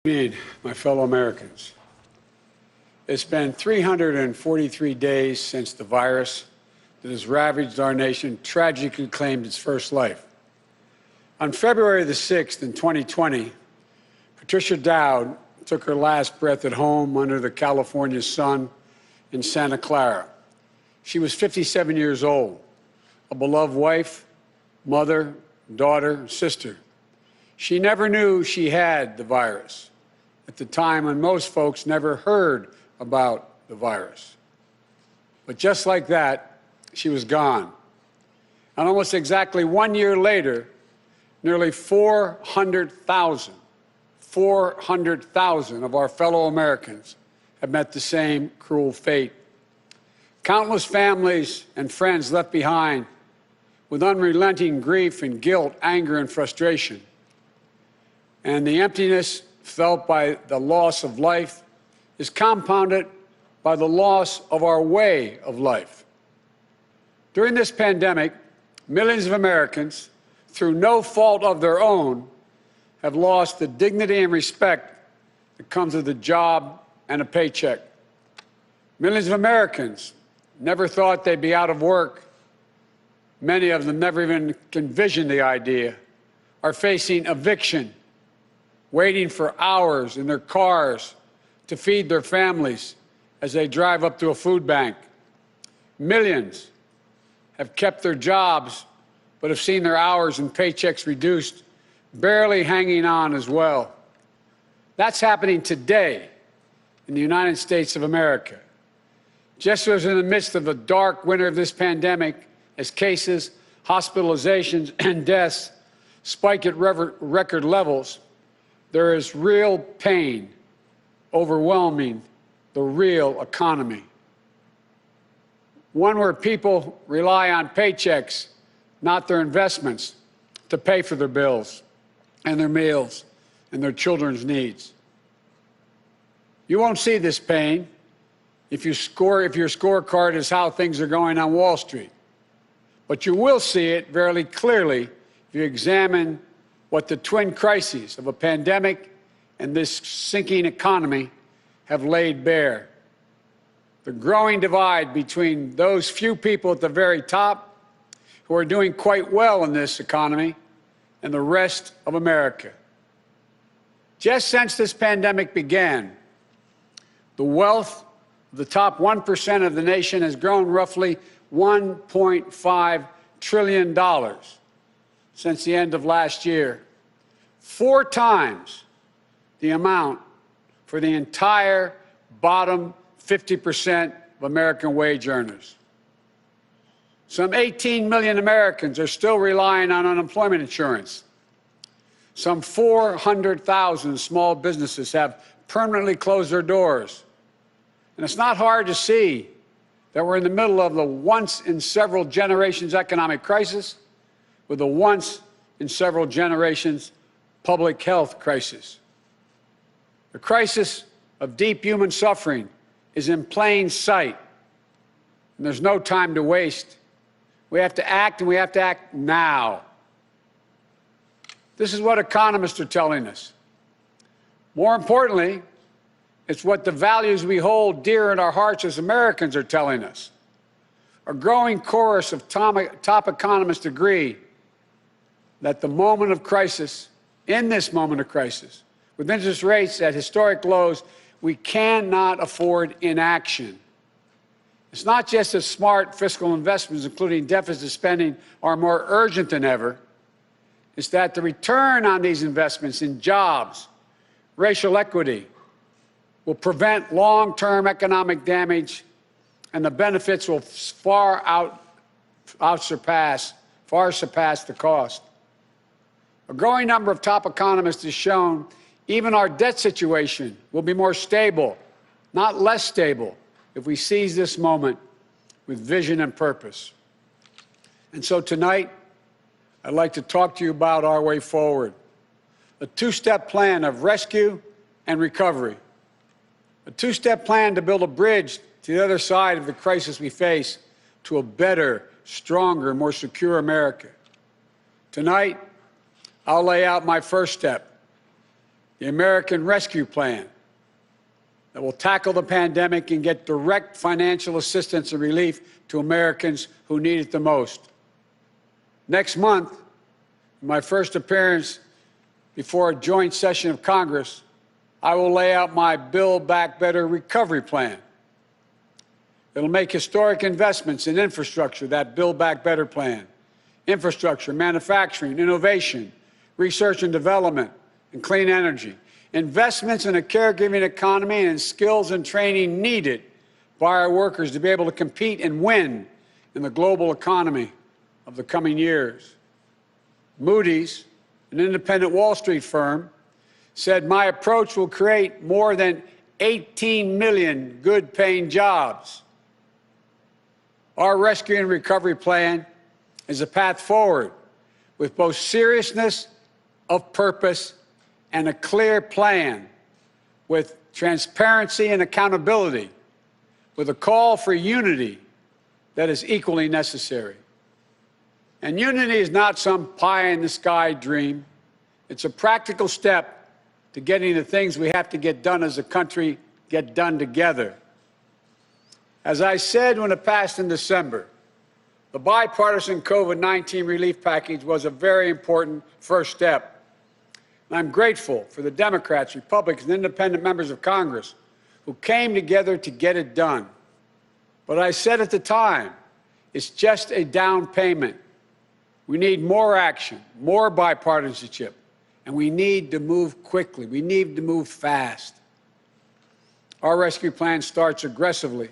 My fellow Americans, it's been 343 days since the virus that has ravaged our nation tragically claimed its first life. On February the 6th in 2020, Patricia Dowd took her last breath at home under the California sun in Santa Clara. She was 57 years old, a beloved wife, mother, daughter, sister. She never knew she had the virus at the time when most folks never heard about the virus. But just like that, she was gone. And almost exactly 1 year later, nearly 400,000 of our fellow Americans have met the same cruel fate. Countless families and friends left behind with unrelenting grief and guilt, anger and frustration. And the emptiness felt by the loss of life is compounded by the loss of our way of life. During this pandemic, millions of Americans, through no fault of their own, have lost the dignity and respect that comes with a job and a paycheck. Millions of Americans never thought they'd be out of work. Many of them never even envisioned the idea, are facing eviction, waiting for hours in their cars to feed their families as they drive up to a food bank. Millions have kept their jobs but have seen their hours and paychecks reduced, barely hanging on as well. That's happening today in the United States of America. Just as in the midst of the dark winter of this pandemic, as cases, hospitalizations, and deaths spike at record levels, there is real pain overwhelming the real economy. One where people rely on paychecks, not their investments, to pay for their bills and their meals and their children's needs. You won't see this pain if your scorecard is how things are going on Wall Street. But you will see it very clearly if you examine what the twin crises of a pandemic and this sinking economy have laid bare. The growing divide between those few people at the very top who are doing quite well in this economy and the rest of America. Just since this pandemic began, the wealth of the top 1% of the nation has grown roughly $1.5 trillion since the end of last year, 4 times the amount for the entire bottom 50% of American wage earners. Some 18 million Americans are still relying on unemployment insurance. Some 400,000 small businesses have permanently closed their doors. And it's not hard to see that we're in the middle of the once-in-several-generations economic crisis with a once-in-several-generations public health crisis. The crisis of deep human suffering is in plain sight, and there's no time to waste. We have to act, and we have to act now. This is what economists are telling us. More importantly, it's what the values we hold dear in our hearts as Americans are telling us. A growing chorus of top economists agree that the moment of crisis, in this moment of crisis, with interest rates at historic lows, we cannot afford inaction. It's not just that smart fiscal investments, including deficit spending, are more urgent than ever. It's that the return on these investments in jobs, racial equity, will prevent long-term economic damage, and the benefits will far surpass the cost. A growing number of top economists has shown even our debt situation will be more stable, not less stable, if we seize this moment with vision and purpose. And so tonight, I'd like to talk to you about our way forward, a 2-step plan of rescue and recovery. A 2-step plan to build a bridge to the other side of the crisis we face to a better, stronger, more secure America. Tonight, I'll lay out my first step, the American Rescue Plan that will tackle the pandemic and get direct financial assistance and relief to Americans who need it the most. Next month, in my first appearance before a joint session of Congress, I will lay out my Build Back Better recovery plan. It'll make historic investments in infrastructure, that Build Back Better plan. Infrastructure, manufacturing, innovation, research and development, and clean energy. Investments in a caregiving economy and in skills and training needed by our workers to be able to compete and win in the global economy of the coming years. Moody's, an independent Wall Street firm, said my approach will create more than 18 million good-paying jobs. Our rescue and recovery plan is a path forward with both seriousness of purpose and a clear plan, with transparency and accountability, with a call for unity that is equally necessary. And unity is not some pie-in-the-sky dream. It's a practical step to getting the things we have to get done as a country get done together. As I said when it passed in December, the bipartisan COVID-19 relief package was a very important first step. And I'm grateful for the Democrats, Republicans, and independent members of Congress who came together to get it done. But I said at the time, it's just a down payment. We need more action, more bipartisanship, and we need to move quickly. We need to move fast. Our rescue plan starts aggressively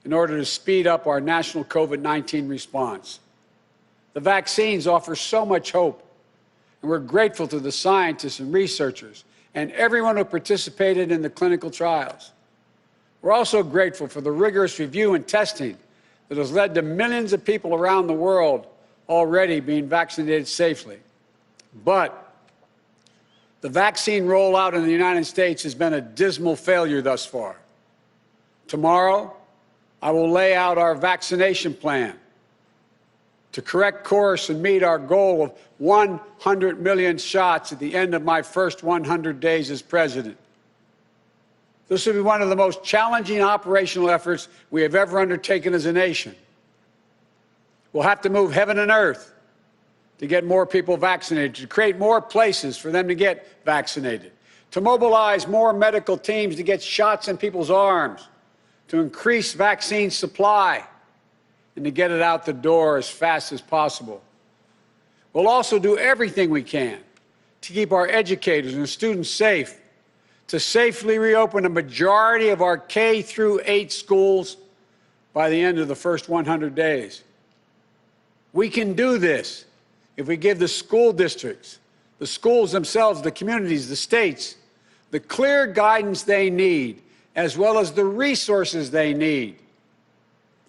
in order to speed up our national COVID-19 response. The vaccines offer so much hope, and we're grateful to the scientists and researchers and everyone who participated in the clinical trials. We're also grateful for the rigorous review and testing that has led to millions of people around the world already being vaccinated safely. But the vaccine rollout in the United States has been a dismal failure thus far. Tomorrow, I will lay out our vaccination plan to correct course and meet our goal of 100 million shots at the end of my first 100 days as president. This will be one of the most challenging operational efforts we have ever undertaken as a nation. We'll have to move heaven and earth to get more people vaccinated, to create more places for them to get vaccinated, to mobilize more medical teams to get shots in people's arms, to increase vaccine supply, and to get it out the door as fast as possible. We'll also do everything we can to keep our educators and students safe, to safely reopen a majority of our K-8 schools by the end of the first 100 days. We can do this if we give the school districts, the schools themselves, the communities, the states, the clear guidance they need, as well as the resources they need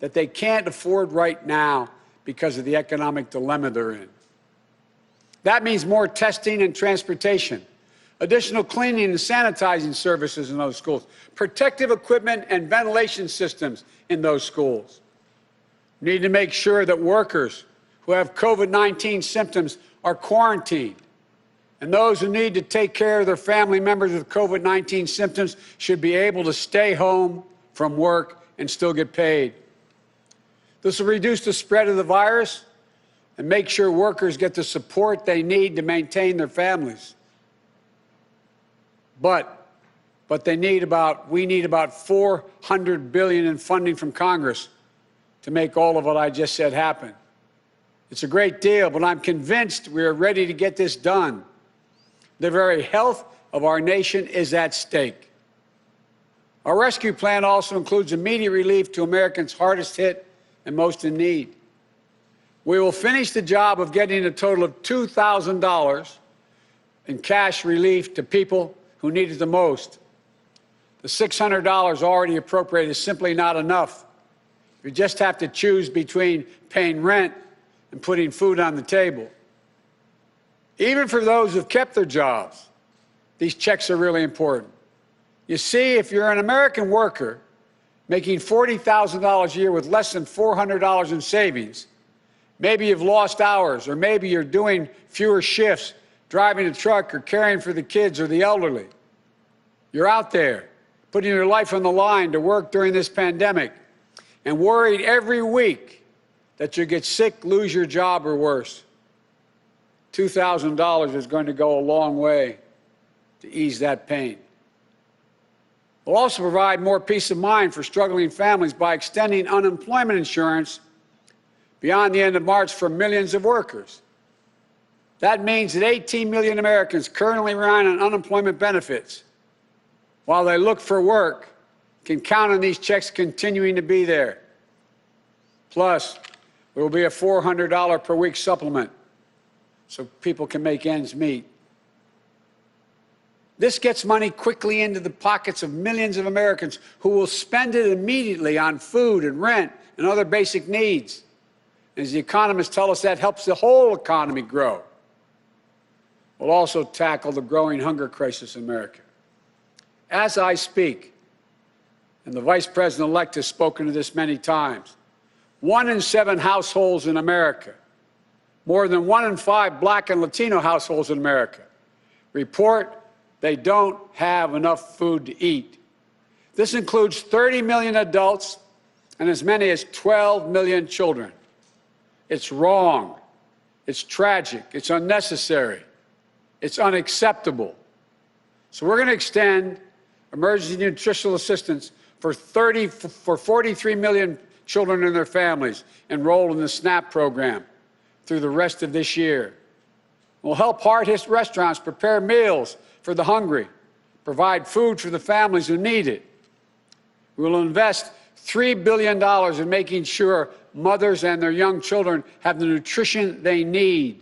that they can't afford right now because of the economic dilemma they're in. That means more testing and transportation, additional cleaning and sanitizing services in those schools, protective equipment and ventilation systems in those schools. We need to make sure that workers who have COVID-19 symptoms are quarantined, and those who need to take care of their family members with COVID-19 symptoms should be able to stay home from work and still get paid. This will reduce the spread of the virus and make sure workers get the support they need to maintain their families. But we need about $400 billion in funding from Congress to make all of what I just said happen. It's a great deal, but I'm convinced we are ready to get this done. The very health of our nation is at stake. Our rescue plan also includes immediate relief to Americans hardest hit and most in need. We will finish the job of getting a total of $2,000 in cash relief to people who need it the most. The $600 already appropriated is simply not enough. You just have to choose between paying rent and putting food on the table. Even for those who've kept their jobs, these checks are really important. You see, if you're an American worker making $40,000 a year with less than $400 in savings, maybe you've lost hours, or maybe you're doing fewer shifts, driving a truck or caring for the kids or the elderly. You're out there putting your life on the line to work during this pandemic and worried every week that you'll get sick, lose your job, or worse. $2,000 is going to go a long way to ease that pain. We'll also provide more peace of mind for struggling families by extending unemployment insurance beyond the end of March for millions of workers. That means that 18 million Americans currently relying on unemployment benefits while they look for work can count on these checks continuing to be there. Plus, there will be a $400 per week supplement so people can make ends meet. This gets money quickly into the pockets of millions of Americans who will spend it immediately on food and rent and other basic needs. As the economists tell us, that helps the whole economy grow. We'll also tackle the growing hunger crisis in America. As I speak, and the Vice President-elect has spoken to this many times, 1 in 7 households in America, more than 1 in 5 Black and Latino households in America, report they don't have enough food to eat. This includes 30 million adults and as many as 12 million children. It's wrong. It's tragic. It's unnecessary. It's unacceptable. So we're going to extend emergency nutritional assistance for 43 million children and their families enrolled in the SNAP program through the rest of this year. We'll help hard-hit restaurants prepare meals for the hungry, provide food for the families who need it. We will invest $3 billion in making sure mothers and their young children have the nutrition they need.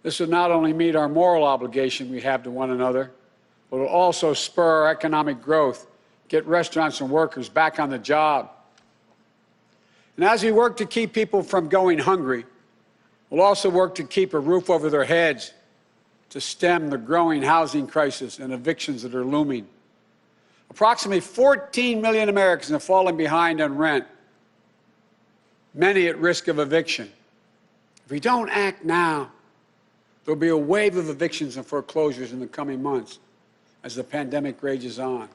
This will not only meet our moral obligation we have to one another, but will also spur our economic growth, get restaurants and workers back on the job. And as we work to keep people from going hungry, we'll also work to keep a roof over their heads, to stem the growing housing crisis and evictions that are looming. Approximately 14 million Americans have fallen behind on rent, many at risk of eviction. If we don't act now, there'll be a wave of evictions and foreclosures in the coming months as the pandemic rages on.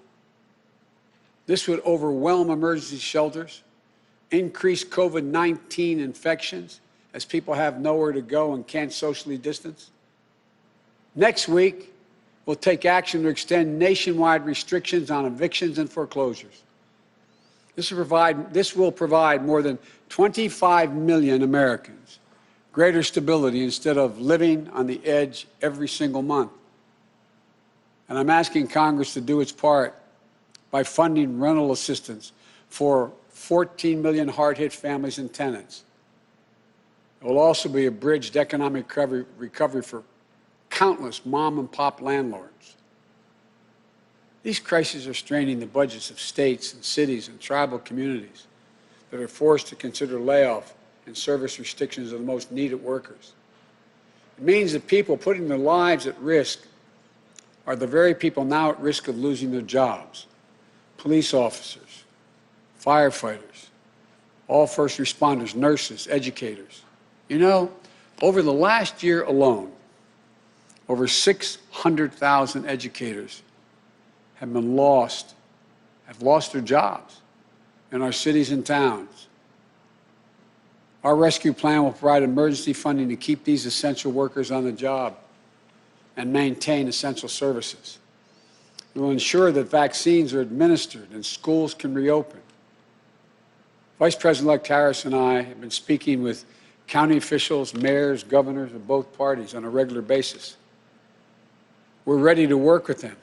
This would overwhelm emergency shelters, increase COVID-19 infections as people have nowhere to go and can't socially distance. Next week, we'll take action to extend nationwide restrictions on evictions and foreclosures. This will provide more than 25 million Americans greater stability instead of living on the edge every single month. And I'm asking Congress to do its part by funding rental assistance for 14 million hard-hit families and tenants. It will also be a bridge to economic recovery for countless mom-and-pop landlords. These crises are straining the budgets of states and cities and tribal communities that are forced to consider layoff and service restrictions of the most needed workers. It means that people putting their lives at risk are the very people now at risk of losing their jobs. Police officers, firefighters, all first responders, nurses, educators. You know, over the last year alone, over 600,000 educators have lost their jobs in our cities and towns. Our rescue plan will provide emergency funding to keep these essential workers on the job and maintain essential services. It will ensure that vaccines are administered and schools can reopen. Vice President-elect Harris and I have been speaking with county officials, mayors, governors of both parties on a regular basis. We're ready to work with them,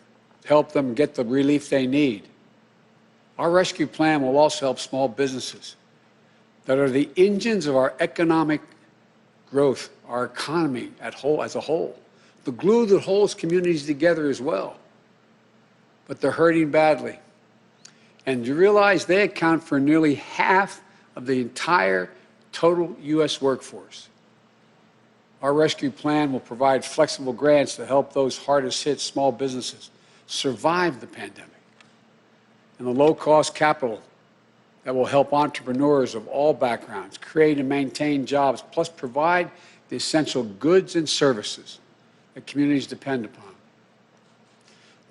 to help them get the relief they need. Our rescue plan will also help small businesses that are the engines of our economic growth, our economy as a whole, the glue that holds communities together as well. But they're hurting badly. And you realize they account for nearly half of the entire total U.S. workforce. Our rescue plan will provide flexible grants to help those hardest hit small businesses survive the pandemic, and the low-cost capital that will help entrepreneurs of all backgrounds create and maintain jobs, plus provide the essential goods and services that communities depend upon.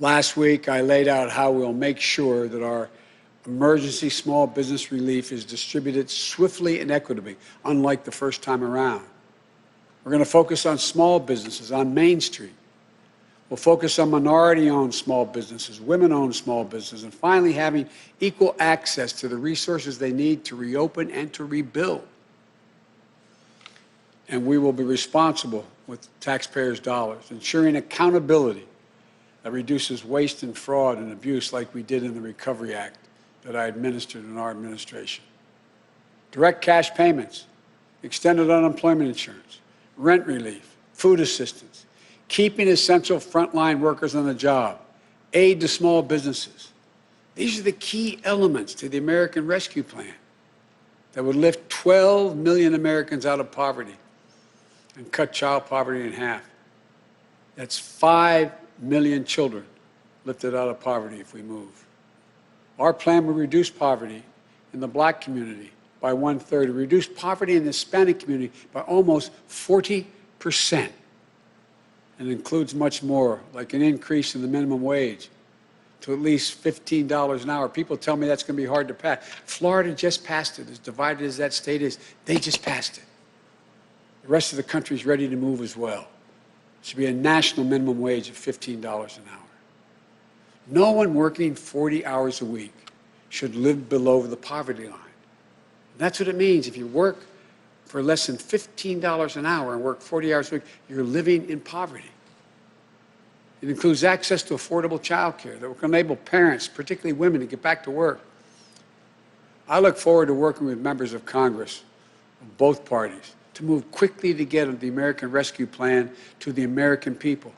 Last week, I laid out how we'll make sure that our emergency small business relief is distributed swiftly and equitably, unlike the first time around. We're going to focus on small businesses on Main Street. We'll focus on minority-owned small businesses, women-owned small businesses, and finally having equal access to the resources they need to reopen and to rebuild. And we will be responsible with taxpayers' dollars, ensuring accountability that reduces waste and fraud and abuse like we did in the Recovery Act that I administered in our administration. Direct cash payments, extended unemployment insurance, rent relief, food assistance, keeping essential frontline workers on the job, aid to small businesses. These are the key elements to the American Rescue Plan that would lift 12 million Americans out of poverty and cut child poverty in half. That's 5 million children lifted out of poverty if we move. Our plan will reduce poverty in the Black community by 1/3, reduce poverty in the Hispanic community by almost 40%. And includes much more, like an increase in the minimum wage to at least $15 an hour. People tell me that's going to be hard to pass. Florida just passed it. As divided as that state is, they just passed it. The rest of the country is ready to move as well. It should be a national minimum wage of $15 an hour. No one working 40 hours a week should live below the poverty line. And that's what it means. If you work for less than $15 an hour and work 40 hours a week, you're living in poverty. It includes access to affordable child care that will enable parents, particularly women, to get back to work. I look forward to working with members of Congress of both parties to move quickly to get the American Rescue Plan to the American people.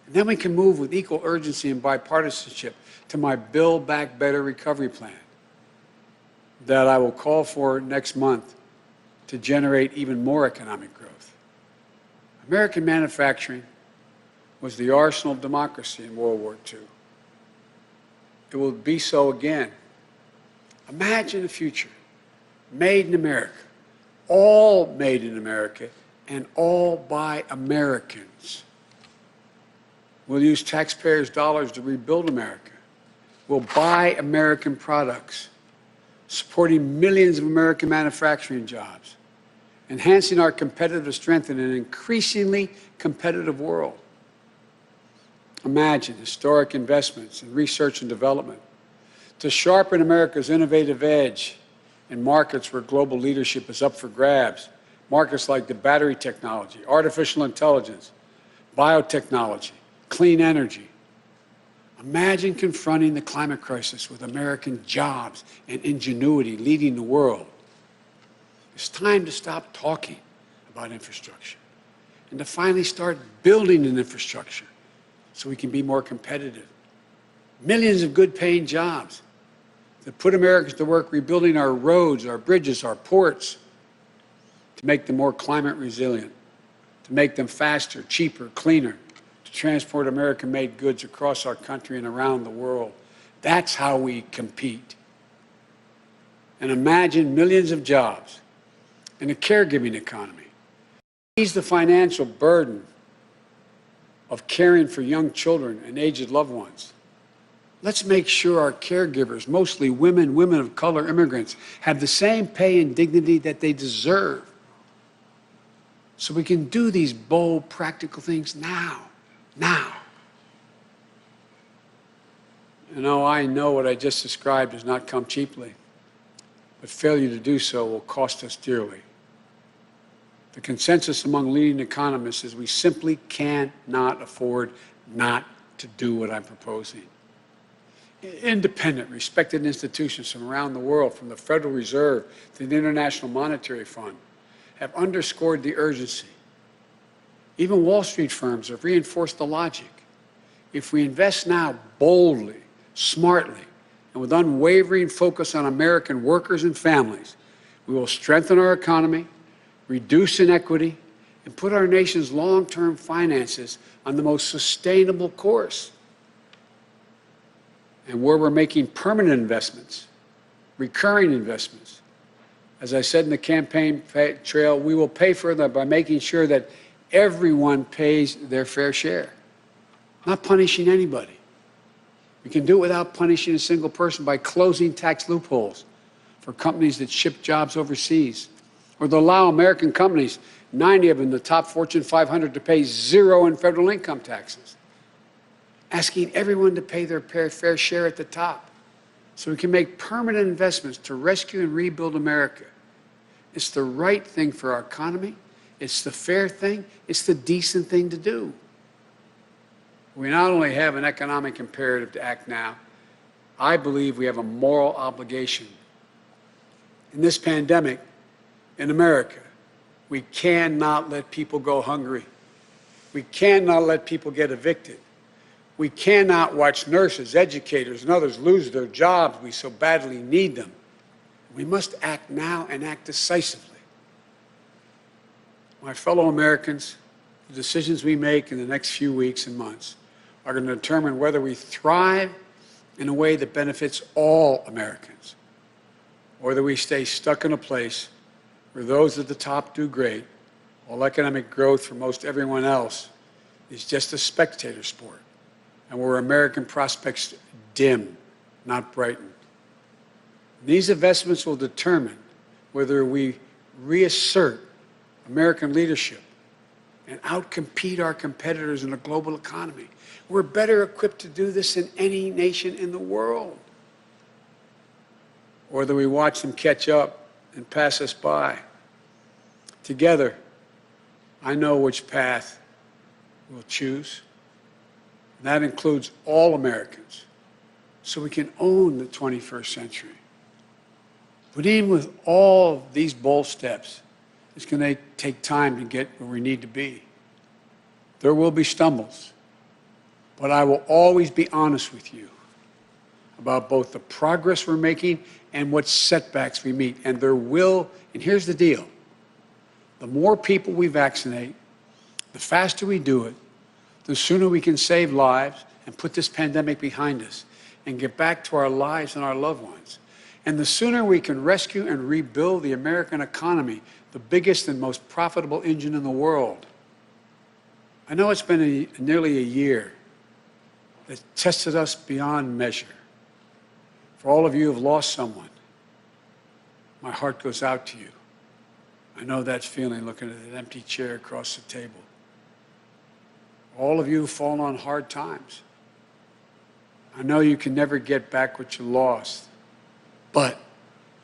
And then we can move with equal urgency and bipartisanship to my Build Back Better recovery plan that I will call for next month to generate even more economic growth. American manufacturing was the arsenal of democracy in World War II. It will be so again. Imagine a future made in America, all made in America, and all by Americans. We'll use taxpayers' dollars to rebuild America. We'll buy American products, supporting millions of American manufacturing jobs, enhancing our competitive strength in an increasingly competitive world. Imagine historic investments in research and development to sharpen America's innovative edge in markets where global leadership is up for grabs, markets like the battery technology, artificial intelligence, biotechnology, clean energy. Imagine confronting the climate crisis with American jobs and ingenuity leading the world. It's time to stop talking about infrastructure and to finally start building an infrastructure so we can be more competitive. Millions of good-paying jobs that put Americans to work rebuilding our roads, our bridges, our ports, to make them more climate resilient, to make them faster, cheaper, cleaner, to transport American-made goods across our country and around the world. That's how we compete. And imagine millions of jobs in a caregiving economy. Ease the financial burden of caring for young children and aged loved ones. Let's make sure our caregivers, mostly women, women of color, immigrants, have the same pay and dignity that they deserve. So we can do these bold, practical things now. You know, I know what I just described does not come cheaply, but failure to do so will cost us dearly. The consensus among leading economists is we simply cannot afford not to do what I'm proposing. Independent, respected institutions from around the world, from the Federal Reserve to the International Monetary Fund, have underscored the urgency. Even Wall Street firms have reinforced the logic. If we invest now boldly, smartly, and with unwavering focus on American workers and families, we will strengthen our economy, reduce inequity, and put our nation's long-term finances on the most sustainable course. And where we're making permanent investments, recurring investments, as I said in the campaign trail, we will pay for them by making sure that everyone pays their fair share, not punishing anybody. We can do it without punishing a single person by closing tax loopholes for companies that ship jobs overseas, or to allow American companies, 90 of them, the top Fortune 500, to pay zero in federal income taxes, asking everyone to pay their fair share at the top so we can make permanent investments to rescue and rebuild America. It's the right thing for our economy. It's the fair thing. It's the decent thing to do. We not only have an economic imperative to act now, I believe we have a moral obligation. In this pandemic, in America, we cannot let people go hungry. We cannot let people get evicted. We cannot watch nurses, educators, and others lose their jobs. We so badly need them. We must act now and act decisively. My fellow Americans, the decisions we make in the next few weeks and months are going to determine whether we thrive in a way that benefits all Americans, or whether we stay stuck in a place where those at the top do great, while economic growth for most everyone else is just a spectator sport, and where American prospects dim, not brighten. These investments will determine whether we reassert American leadership and outcompete our competitors in the global economy. We're better equipped to do this than any nation in the world. Or whether we watch them catch up and pass us by. Together, I know which path we'll choose. And that includes all Americans, so we can own the 21st century. But even with all these bold steps, it's going to take time to get where we need to be. There will be stumbles, but I will always be honest with you about both the progress we're making and what setbacks we meet. And there will, and here's the deal, the more people we vaccinate, the faster we do it, the sooner we can save lives and put this pandemic behind us and get back to our lives and our loved ones. And the sooner we can rescue and rebuild the American economy, the biggest and most profitable engine in the world. I know it's been nearly a year that tested us beyond measure. For all of you who have lost someone, my heart goes out to you. I know that feeling looking at an empty chair across the table. All of you who've fallen on hard times, I know you can never get back what you lost. But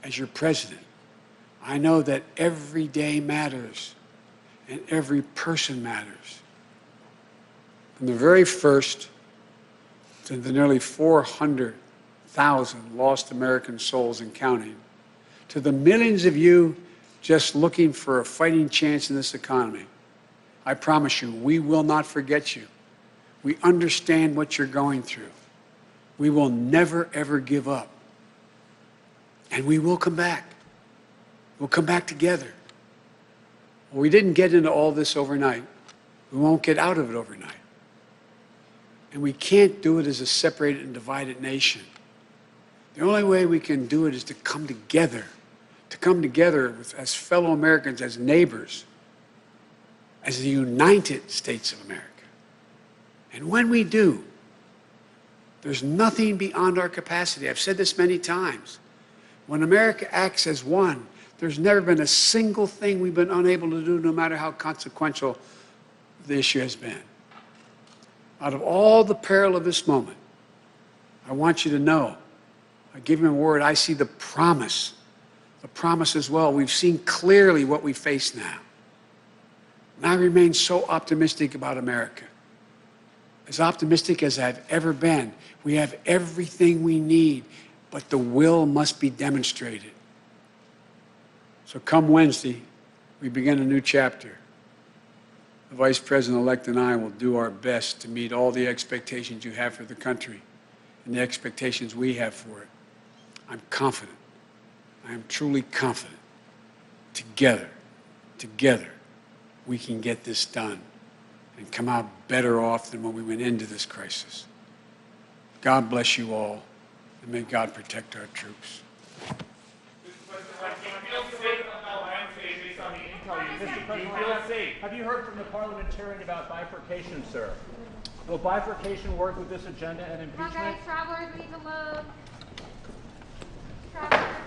as your president, I know that every day matters and every person matters. From the very first to the nearly 400,000 lost American souls and counting, to the millions of you just looking for a fighting chance in this economy, I promise you, we will not forget you. We understand what you're going through. We will never, ever give up. And we will come back. We'll come back together. Well, we didn't get into all this overnight. We won't get out of it overnight. And we can't do it as a separated and divided nation. The only way we can do it is to come together as fellow Americans, as neighbors, as the United States of America. And when we do, there's nothing beyond our capacity. I've said this many times. When America acts as one, there's never been a single thing we've been unable to do, no matter how consequential the issue has been. Out of all the peril of this moment, I want you to know, I give him a word, I see the promise as well. We've seen clearly what we face now. And I remain so optimistic about America. As optimistic as I've ever been. We have everything we need, but the will must be demonstrated. So come Wednesday, we begin a new chapter. The Vice President-elect and I will do our best to meet all the expectations you have for the country and the expectations we have for it. I'm confident. I am truly confident. Together, we can get this done and come out better off than when we went into this crisis. God bless you all, and may God protect our troops. Have you heard from the parliamentarian about bifurcation, sir? Will bifurcation work with this agenda and Come on, impeachment? guys, travelers, leave the load. Travelers.